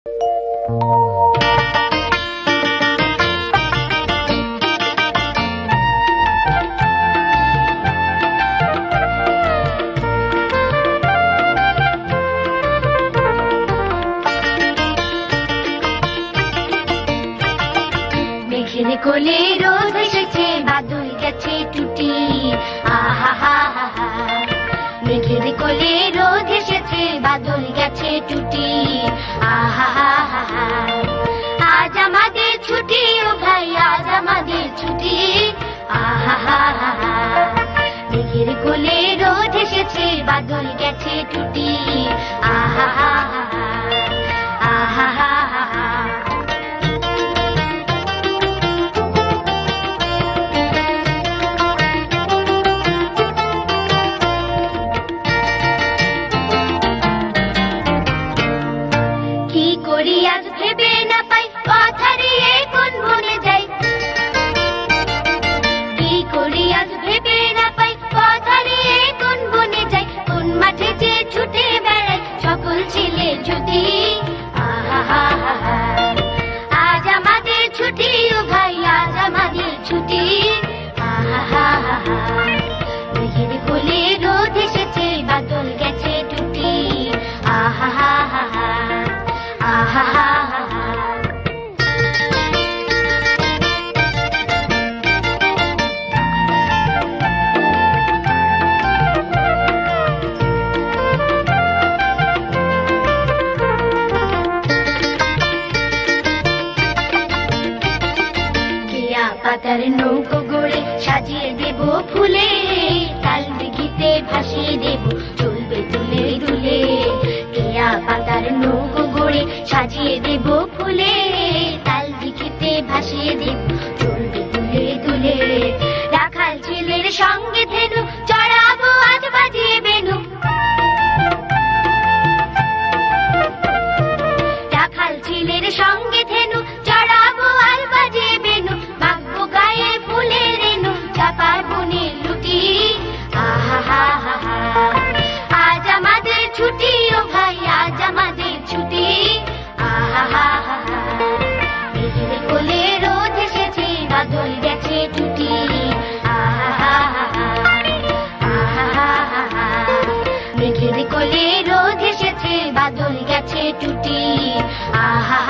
মেঘের কোলে রোদ এসেছে, বাদল গেছে টুটি, আহা হা হা হা। মেঘের কোলে রোদ এসেছে, বাদল গেছে টুটি, আহা হা হা হা। আজ আমাদের ছুটি ও ভাই, আজ আমাদের ছুটি, আহা হা হা হা। মেঘের কোলে রোদ এসেছে, বাদল গেছে টুটি, আহা হা হা হা, আহা হা হা হা। আজ ভেবে না পাই, পথ হারিয়ে কোন বনে যাই। কি করি আজ ভেবে না পাই, পথ হারিয়ে কোন বনে যাই। কোন মাঠে যে ছুটে বেড়াই, সকল ছেলে ছুটি, আহা হা হা হা। আজ আমাদের ছুটি ও ভাই, আজ আমাদের ছুটি, আহা হা হা হা। মেঘের কোলে রোদ এসেছে, বাদল গেছে টুটি, আহা হা হা হা, আহা হা হা হা। কেয়া পাতার নৌকো গড়ে সাজিয়ে দেব ফুলে, তাল দিঘিতে ভাসিয়ে দেব চলবে দুলে দুলে। কেয়া পাতার নৌকো গড়ে সাজিয়ে দেব ফুলে, তাল দিঘিতে ভাসিয়ে দেব চলবে দুলে দুলে। রাখাল ছেলের সঙ্গে ধেনু চড়াবো আজ বাজিয়ে বেনু, রাখাল ছেলের সঙ্গে ধেনু চড়াবো আজ বাজিয়ে বেনু। মাখবো গায়ে ফুলের রেনু, চাপার বনে লুটি, আহা হা হা হা। আজ আমাদের ছুটি ও ভাই, আজ আমাদের ছুটি, আহা হা হা হা। মেঘের কোলে রোদ এসেছে, বাদল গেছে টুটি, আহা হা হা হা, আহা হা হা হা। মেঘের কোলে রোদ এসেছে, বাদল গেছে টুটি, আহা